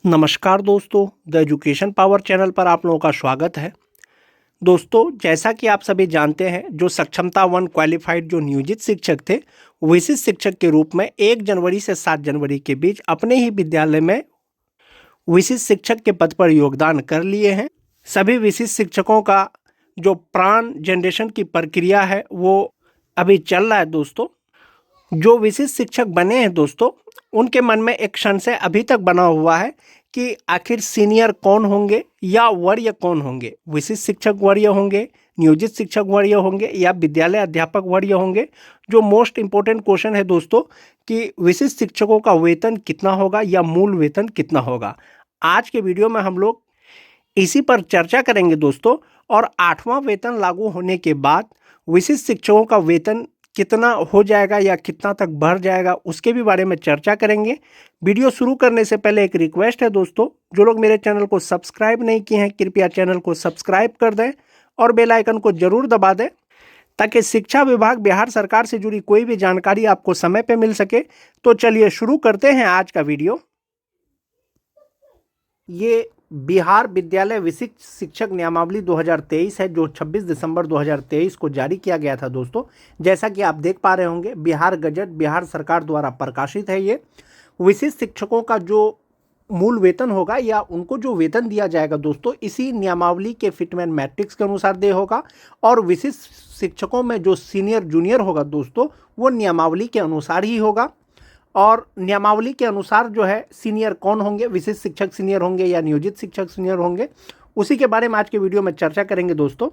नमस्कार दोस्तों, the education power channel पर आप लोगों का स्वागत है। दोस्तों, जैसा कि आप सभी जानते हैं, जो सक्षमता 1 क्वालिफाइड जो नियोजित शिक्षक थे, विशिष्ट शिक्षक के रूप में 1 जनवरी से 7 जनवरी के बीच अपने ही विद्यालय में विशिष्ट शिक्षक के पद पर योगदान कर लिए हैं। सभी विशिष्ट शिक्षकों का जो प्राण जनरेशन की प्रक्रिया है, वो अभी चल रहा है दोस्तों। जो विशिष्ट शिक्षक बने हैं दोस्तों, उनके मन में एक क्षण से अभी तक बना हुआ है कि आखिर सीनियर कौन होंगे या वरीय कौन होंगे। विशिष्ट शिक्षक वरीय होंगे, नियोजित शिक्षक वरीय होंगे या विद्यालय अध्यापक वरीय होंगे। जो मोस्ट इम्पोर्टेंट क्वेश्चन है दोस्तों कि विशिष्ट शिक्षकों का वेतन कितना होगा या मूल वेतन कितना होगा। आज के वीडियो में हम लोग इसी पर चर्चा करेंगे दोस्तों। और 8वां वेतन लागू होने के बाद विशिष्ट शिक्षकों का वेतन कितना हो जाएगा या कितना तक बढ़ जाएगा, उसके भी बारे में चर्चा करेंगे। वीडियो शुरू करने से पहले एक रिक्वेस्ट है दोस्तों, जो लोग मेरे चैनल को सब्सक्राइब नहीं किए हैं, कृपया चैनल को सब्सक्राइब कर दें और बेल आइकन को जरूर दबा दें, ताकि शिक्षा विभाग बिहार सरकार से जुड़ी कोई भी जानकारी आपको समय पे मिल सके। तो चलिए शुरू करते हैं आज का वीडियो। ये बिहार विद्यालय विशिष्ट शिक्षक नियमावली 2023 है, जो 26 दिसंबर 2023 को जारी किया गया था दोस्तों। जैसा कि आप देख पा रहे होंगे, बिहार गजट बिहार सरकार द्वारा प्रकाशित है। ये विशिष्ट शिक्षकों का जो मूल वेतन होगा या उनको जो वेतन दिया जाएगा दोस्तों, इसी नियमावली के फिटमैन मैट्रिक्स के अनुसार दे होगा। और विशिष्ट शिक्षकों में जो सीनियर जूनियर होगा दोस्तों, वो नियमावली के अनुसार ही होगा। और नियमावली के अनुसार जो है सीनियर कौन होंगे, विशिष्ट शिक्षक सीनियर होंगे या नियोजित शिक्षक सीनियर होंगे, उसी के बारे में आज के वीडियो में चर्चा करेंगे दोस्तों।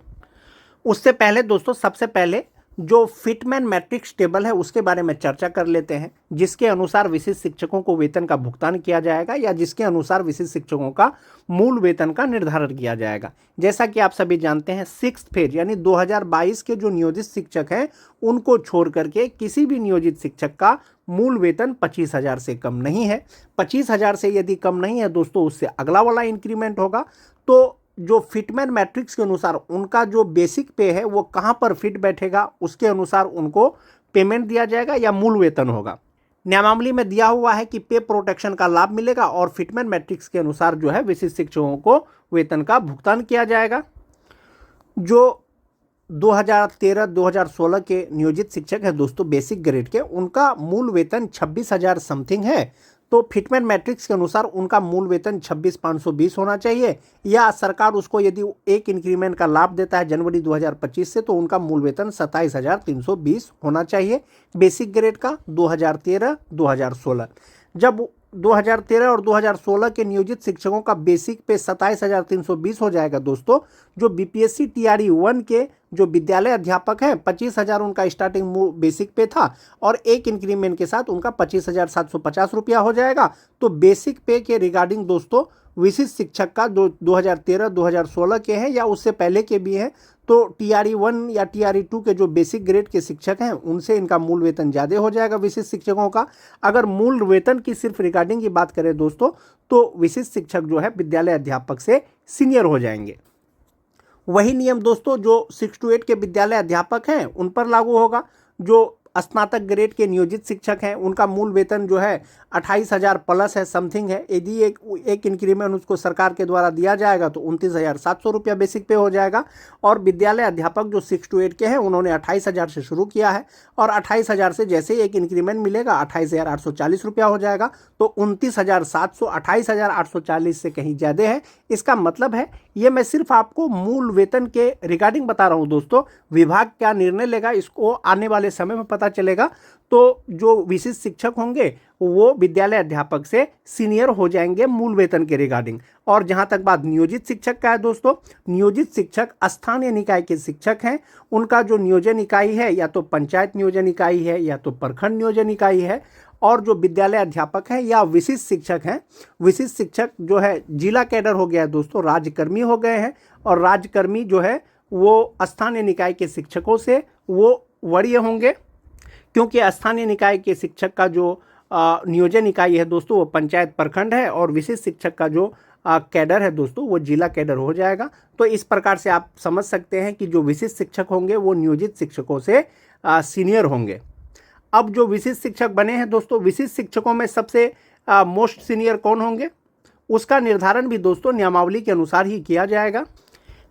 उससे पहले दोस्तों, सबसे पहले जो फिटमैन मैट्रिक्स टेबल है उसके बारे में चर्चा कर लेते हैं, जिसके अनुसार विशिष्ट शिक्षकों को वेतन का भुगतान किया जाएगा या जिसके अनुसार विशिष्ट शिक्षकों का मूल वेतन का निर्धारण किया जाएगा। जैसा कि आप सभी जानते हैं, 6th फेज यानी 2022 के जो नियोजित शिक्षक हैं, उनको छोड़ करके किसी भी नियोजित शिक्षक का मूल वेतन 25,000 से कम नहीं है। 25,000 से यदि कम नहीं है दोस्तों, उससे अगला वाला इंक्रीमेंट होगा। तो जो फिटमैन मैट्रिक्स के अनुसार उनका जो बेसिक पे है वो कहाँ पर फिट बैठेगा, उसके अनुसार उनको पेमेंट दिया जाएगा या मूल वेतन होगा। नियमावली में दिया हुआ है कि पे प्रोटेक्शन का लाभ मिलेगा और फिटमैन मैट्रिक्स के अनुसार जो है विशिष्ट शिक्षकों को वेतन का भुगतान किया जाएगा। जो 2013-2016 के नियोजित शिक्षक है दोस्तों, बेसिक ग्रेड के, उनका मूल वेतन 26,000 समथिंग है। तो फिटमैन मैट्रिक्स के अनुसार उनका मूल वेतन 26,520 होना चाहिए, या सरकार उसको यदि एक इंक्रीमेंट का लाभ देता है जनवरी 2025 से, तो उनका मूल वेतन 27,320 होना चाहिए बेसिक ग्रेड का 2013-2016। जब 2013 और 2016 के नियोजित शिक्षकों का बेसिक पे 27,320 हो जाएगा दोस्तों, जो बीपीएससी टीआरई 1 के जो विद्यालय अध्यापक हैं, 25,000 उनका स्टार्टिंग बेसिक पे था और एक इंक्रीमेंट के साथ उनका 25,750 रुपया हो जाएगा। तो बेसिक पे के रिगार्डिंग दोस्तों, विशिष्ट शिक्षक का जो 2013-2016 के हैं या उससे पहले के भी हैं, तो टीआरई 1 या टीआरई 2 के जो बेसिक ग्रेड के शिक्षक हैं, उनसे इनका मूल वेतन ज़्यादा हो जाएगा विशिष्ट शिक्षकों का। अगर मूल वेतन की सिर्फ रिगार्डिंग की बात करें दोस्तों, तो विशिष्ट शिक्षक जो है विद्यालय अध्यापक से सीनियर हो जाएंगे। वही नियम दोस्तों जो 6 to 8 के विद्यालय अध्यापक हैं उन पर लागू होगा। जो स्नातक ग्रेड के नियोजित शिक्षक हैं, उनका मूल वेतन जो है 28,000 प्लस है, समथिंग है। यदि एक इंक्रीमेंट उसको सरकार के द्वारा दिया जाएगा तो 29,700 रुपया बेसिक पे हो जाएगा। और विद्यालय अध्यापक जो 6 to 8 के हैं, उन्होंने 28,000 से शुरू किया है और 28,000 से जैसे ही एक इंक्रीमेंट मिलेगा 28,840 रुपया हो जाएगा। तो 29,700 28,840 से कहीं ज़्यादा है। इसका मतलब है, ये मैं सिर्फ आपको मूल वेतन के रिगार्डिंग बता रहा हूँ दोस्तों। विभाग क्या निर्णय लेगा इसको आने वाले समय में पता चलेगा। तो जो विशिष्ट शिक्षक होंगे वो विद्यालय अध्यापक से सीनियर हो जाएंगे मूल वेतन के रिगार्डिंग। और जहां तक बात नियोजित शिक्षक का है दोस्तों, नियोजित शिक्षक स्थानीय निकाय के शिक्षक हैं। उनका जो नियोजन इकाई है, या तो पंचायत नियोजन इकाई है या तो प्रखंड नियोजन इकाई है। और जो विद्यालय अध्यापक हैं या विशिष्ट शिक्षक हैं, विशिष्ट शिक्षक जो है जिला कैडर हो गया है दोस्तों, राज्यकर्मी हो गए हैं। और राज्यकर्मी जो है वो स्थानीय निकाय के शिक्षकों से वो वरीय होंगे, क्योंकि स्थानीय निकाय के शिक्षक का जो नियोजन इकाई है दोस्तों, वो पंचायत प्रखंड है। और विशिष्ट शिक्षक का जो कैडर है दोस्तों, वो जिला कैडर हो जाएगा। तो इस प्रकार से आप समझ सकते हैं कि जो विशिष्ट शिक्षक होंगे वो नियोजित शिक्षकों से सीनियर होंगे। अब जो विशिष्ट शिक्षक बने हैं दोस्तों, विशिष्ट शिक्षकों में सबसे मोस्ट सीनियर कौन होंगे? उसका निर्धारण भी दोस्तों नियमावली के अनुसार ही किया जाएगा।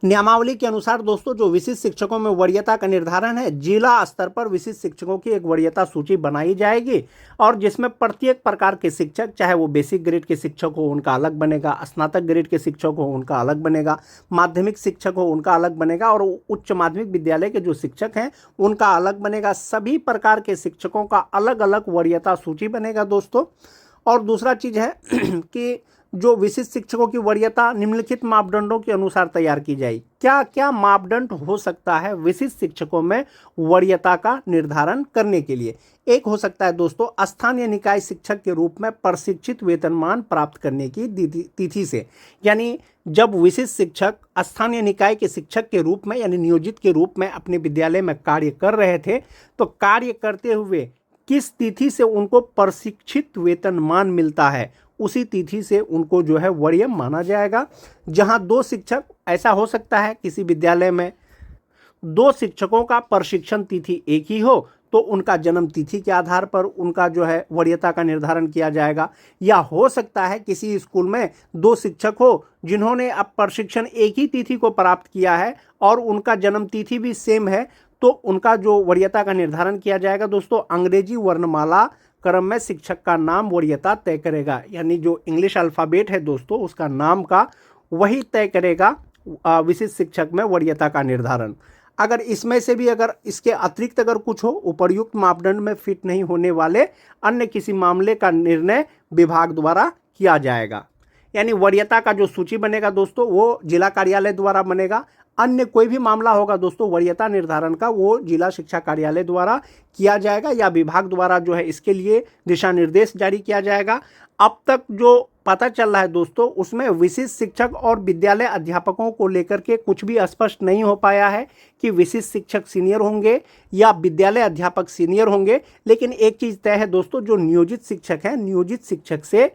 नियमावली के अनुसार दोस्तों जो विशिष्ट शिक्षकों में वरीयता का निर्धारण है, जिला स्तर पर विशिष्ट शिक्षकों की एक वरीयता सूची बनाई जाएगी और जिसमें प्रत्येक प्रकार के शिक्षक, चाहे वो बेसिक ग्रेड के शिक्षक हो उनका अलग बनेगा, स्नातक ग्रेड के शिक्षक हो उनका अलग बनेगा, माध्यमिक शिक्षक हो उनका अलग बनेगा और उच्च माध्यमिक विद्यालय के जो शिक्षक हैं उनका अलग बनेगा। सभी प्रकार के शिक्षकों का अलग अलग वरीयता सूची बनेगा दोस्तों। और दूसरा चीज़ है कि जो विशिष्ट शिक्षकों की वरीयता निम्नलिखित मापदंडों के अनुसार तैयार की जाएगी। क्या क्या मापदंड हो सकता है विशिष्ट शिक्षकों में वरीयता का निर्धारण करने के लिए? एक हो सकता है दोस्तों स्थानीय निकाय शिक्षक के रूप में प्रशिक्षित वेतनमान प्राप्त करने की तिथि से, यानी जब विशिष्ट शिक्षक स्थानीय निकाय के शिक्षक के रूप में यानी नियोजित के रूप में अपने विद्यालय में कार्य कर रहे थे, तो कार्य करते हुए किस तिथि से उनको प्रशिक्षित वेतनमान मिलता है, उसी तिथि से उनको जो है वरीय माना जाएगा। जहां दो शिक्षक, ऐसा हो सकता है किसी विद्यालय में दो शिक्षकों का प्रशिक्षण तिथि एक ही हो, तो उनका जन्म तिथि के आधार पर उनका जो है वरीयता का निर्धारण किया जाएगा। या हो सकता है किसी स्कूल में दो शिक्षक हो जिन्होंने अब प्रशिक्षण एक ही तिथि को प्राप्त किया है और उनका जन्म तिथि भी सेम है, तो उनका जो वरीयता का निर्धारण किया जाएगा दोस्तों अंग्रेजी वर्णमाला क्रम में शिक्षक का नाम वरीयता तय करेगा। यानी जो इंग्लिश अल्फ़ाबेट है दोस्तों उसका नाम का वही तय करेगा विशिष्ट शिक्षक में वरीयता का निर्धारण। अगर इसमें से भी अगर इसके अतिरिक्त अगर कुछ हो, उपर्युक्त मापदंड में फिट नहीं होने वाले अन्य किसी मामले का निर्णय विभाग द्वारा किया जाएगा। यानी वरीयता का जो सूची बनेगा दोस्तों वो जिला कार्यालय द्वारा बनेगा। अन्य कोई भी मामला होगा दोस्तों वरीयता निर्धारण का, वो जिला शिक्षा कार्यालय द्वारा किया जाएगा या विभाग द्वारा जो है इसके लिए दिशा निर्देश जारी किया जाएगा। अब तक जो पता चल रहा है दोस्तों उसमें विशिष्ट शिक्षक और विद्यालय अध्यापकों को लेकर के कुछ भी स्पष्ट नहीं हो पाया है कि विशिष्ट शिक्षक सीनियर होंगे या विद्यालय अध्यापक सीनियर होंगे। लेकिन एक चीज़ तय है दोस्तों, जो नियोजित शिक्षक हैं, नियोजित शिक्षक से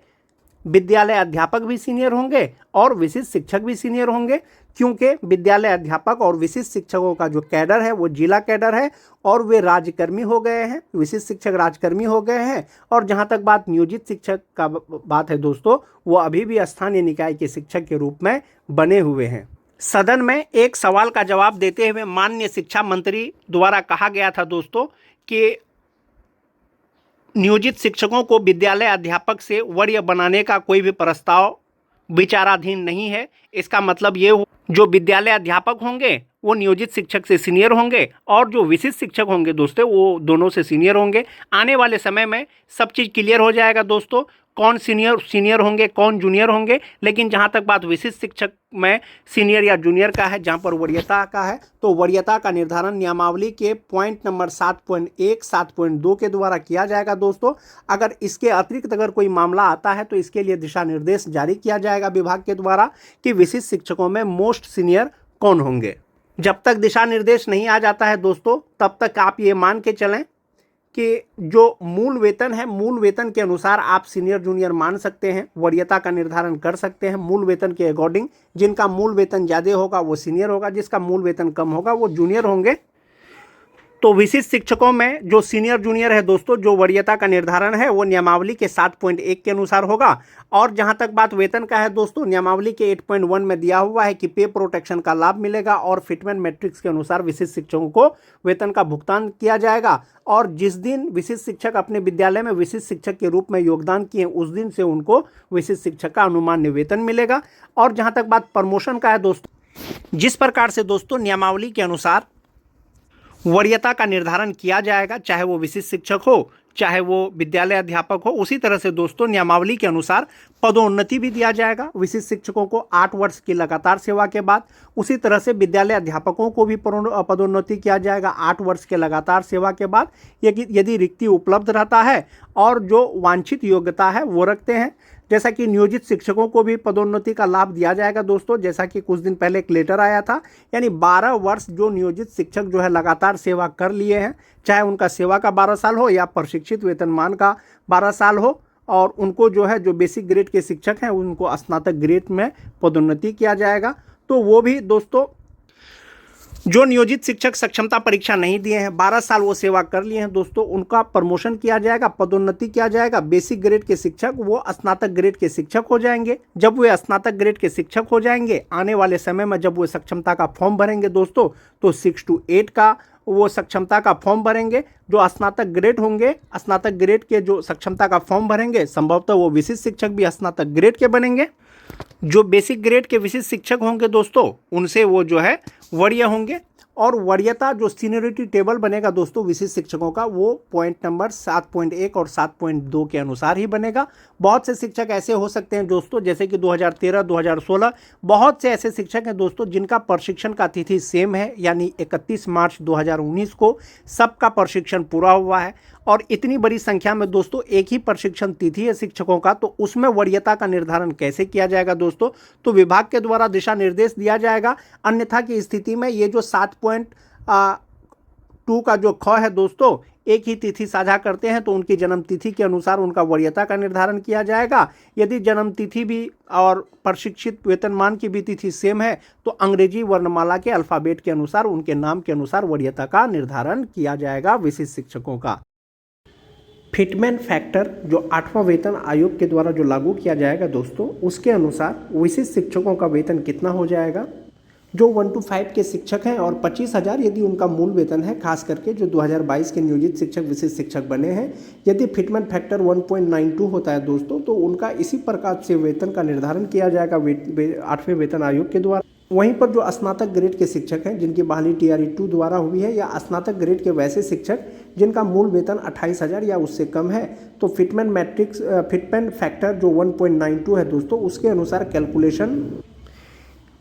विद्यालय अध्यापक भी सीनियर होंगे और विशिष्ट शिक्षक भी सीनियर होंगे, क्योंकि विद्यालय अध्यापक और विशिष्ट शिक्षकों का जो कैडर है वो जिला कैडर है और वे राज्यकर्मी हो गए हैं। विशिष्ट शिक्षक राज्यकर्मी हो गए हैं और जहां तक बात नियोजित शिक्षक का बात है दोस्तों, वो अभी भी स्थानीय निकाय के शिक्षक के रूप में बने हुए हैं। सदन में एक सवाल का जवाब देते हुए माननीय शिक्षा मंत्री द्वारा कहा गया था दोस्तों कि नियोजित शिक्षकों को विद्यालय अध्यापक से वरीय बनाने का कोई भी प्रस्ताव विचाराधीन नहीं है। इसका मतलब ये जो विद्यालय अध्यापक होंगे वो नियोजित शिक्षक से सीनियर होंगे और जो विशिष्ट शिक्षक होंगे दोस्तों वो दोनों से सीनियर होंगे। आने वाले समय में सब चीज़ क्लियर हो जाएगा दोस्तों, कौन सीनियर होंगे, कौन जूनियर होंगे। लेकिन जहाँ तक बात विशिष्ट शिक्षक में सीनियर या जूनियर का है, जहाँ पर वरीयता का है, तो वरीयता का निर्धारण नियमावली के पॉइंट नंबर 7.1, 7.2 के द्वारा किया जाएगा दोस्तों। अगर इसके अतिरिक्त अगर कोई मामला आता है तो इसके लिए दिशा निर्देश जारी किया जाएगा विभाग के द्वारा कि विशिष्ट शिक्षकों में मोस्ट सीनियर कौन होंगे। जब तक दिशा निर्देश नहीं आ जाता है दोस्तों तब तक आप ये मान के चलें कि जो मूल वेतन है, मूल वेतन के अनुसार आप सीनियर जूनियर मान सकते हैं, वरीयता का निर्धारण कर सकते हैं मूल वेतन के अकॉर्डिंग। जिनका मूल वेतन ज़्यादा होगा वो सीनियर होगा, जिसका मूल वेतन कम होगा वो जूनियर होंगे। तो विशिष्ट शिक्षकों में जो सीनियर जूनियर है दोस्तों, जो वरीयता का निर्धारण है वो नियमावली के 7.1 के अनुसार होगा। और जहां तक बात वेतन का है दोस्तों, नियमावली के 8.1 में दिया हुआ है कि पे प्रोटेक्शन का लाभ मिलेगा और फिटमेंट मैट्रिक्स के अनुसार विशिष्ट शिक्षकों को वेतन का भुगतान किया जाएगा। और जिस दिन विशिष्ट शिक्षक अपने विद्यालय में विशिष्ट शिक्षक के रूप में योगदान किए उस दिन से उनको विशिष्ट शिक्षक का अनुमान्य वेतन मिलेगा। और जहाँ तक बात प्रमोशन का है दोस्तों, जिस प्रकार से दोस्तों नियमावली के अनुसार वरीयता का निर्धारण किया जाएगा, चाहे वो विशिष्ट शिक्षक हो चाहे वो विद्यालय अध्यापक हो, उसी तरह से दोस्तों नियमावली के अनुसार पदोन्नति भी दिया जाएगा विशिष्ट शिक्षकों को 8 वर्ष की लगातार सेवा के बाद। उसी तरह से विद्यालय अध्यापकों को भी पदोन्नति किया जाएगा 8 वर्ष के लगातार सेवा के बाद, यदि रिक्ति उपलब्ध रहता है और जो वांछित योग्यता है वो रखते हैं। जैसा कि नियोजित शिक्षकों को भी पदोन्नति का लाभ दिया जाएगा दोस्तों, जैसा कि कुछ दिन पहले एक लेटर आया था। यानी 12 वर्ष जो नियोजित शिक्षक जो है लगातार सेवा कर लिए हैं, चाहे उनका सेवा का 12 साल हो या प्रशिक्षित वेतनमान का 12 साल हो, और उनको जो है जो बेसिक ग्रेड के शिक्षक हैं उनको स्नातक ग्रेड में पदोन्नति किया जाएगा। तो वो भी दोस्तों जो नियोजित शिक्षक सक्षमता परीक्षा नहीं दिए हैं, 12 साल वो सेवा कर लिए हैं दोस्तों, उनका प्रमोशन किया जाएगा, पदोन्नति किया जाएगा। बेसिक ग्रेड के शिक्षक वो स्नातक ग्रेड के शिक्षक हो जाएंगे। जब वे स्नातक ग्रेड के शिक्षक हो जाएंगे, आने वाले समय में जब वो सक्षमता का फॉर्म भरेंगे दोस्तों, तो 6 to 8 का वो सक्षमता का फॉर्म भरेंगे। जो स्नातक ग्रेड होंगे, स्नातक ग्रेड के जो सक्षमता का फॉर्म भरेंगे, संभवतः वो विशिष्ट शिक्षक भी स्नातक ग्रेड के बनेंगे। जो बेसिक ग्रेड के विशिष्ट शिक्षक होंगे दोस्तों, उनसे वो जो है वरीय होंगे। और वरीयता जो सीनियरिटी टेबल बनेगा दोस्तों विशिष्ट शिक्षकों का, वो पॉइंट नंबर 7.1 और 7.2 के अनुसार ही बनेगा। बहुत से शिक्षक ऐसे हो सकते हैं दोस्तों, जैसे कि 2013, 2016 बहुत से ऐसे शिक्षक हैं दोस्तों जिनका प्रशिक्षण का तिथि सेम है, यानी 31 मार्च 2019 को सबका प्रशिक्षण पूरा हुआ है। और इतनी बड़ी संख्या में दोस्तों एक ही प्रशिक्षण तिथि है शिक्षकों का, तो उसमें वरीयता का निर्धारण कैसे किया जाएगा दोस्तों? तो विभाग के द्वारा दिशा निर्देश दिया जाएगा। अन्यथा की स्थिति में ये जो 7.2 का जो ख है दोस्तों, एक ही तिथि साझा करते हैं, तो उनकी जन्म तिथि के अनुसार उनका वरीयता का निर्धारण किया जाएगा। यदि जन्म तिथि भी और प्रशिक्षित वेतनमान की भी तिथि सेम है, तो अंग्रेजी वर्णमाला के अल्फाबेट के अनुसार उनके नाम के अनुसार वरीयता का निर्धारण किया जाएगा विशिष्ट शिक्षकों का। फिटमेन फैक्टर जो 8वां वेतन आयोग के द्वारा जो लागू किया जाएगा दोस्तों, उसके अनुसार विशिष्ट शिक्षकों का वेतन कितना हो जाएगा? जो 1 to 5 के शिक्षक हैं और 25,000 यदि उनका मूल वेतन है, खास करके जो 2022 के नियोजित शिक्षक विशिष्ट शिक्षक बने हैं, यदि फिटमेन फैक्टर 1.92 होता है दोस्तों, तो उनका इसी प्रकार से वेतन का निर्धारण किया जाएगा 8वें वेतन आयोग के द्वारा। वहीं पर जो स्नातक ग्रेड के शिक्षक हैं जिनकी बहाली TRE 2 द्वारा हुई है, या स्नातक ग्रेड के वैसे शिक्षक जिनका मूल वेतन 28,000 या उससे कम है, तो फिटमेन फैक्टर जो 1.92 है दोस्तों, उसके अनुसार कैलकुलेशन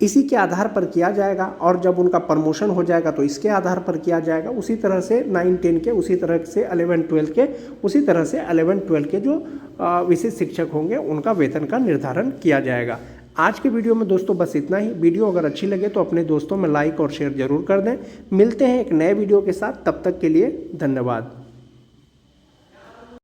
इसी के आधार पर किया जाएगा। और जब उनका प्रमोशन हो जाएगा तो इसके आधार पर किया जाएगा। उसी तरह से 9-10 के, उसी तरह से 11-12 के, उसी तरह से 11-12 के जो विशिष्ट शिक्षक होंगे उनका वेतन का निर्धारण किया जाएगा। आज के वीडियो में दोस्तों बस इतना ही। वीडियो अगर अच्छी लगे तो अपने दोस्तों में लाइक और शेयर जरूर कर दें। मिलते हैं एक नए वीडियो के साथ, तब तक के लिए धन्यवाद।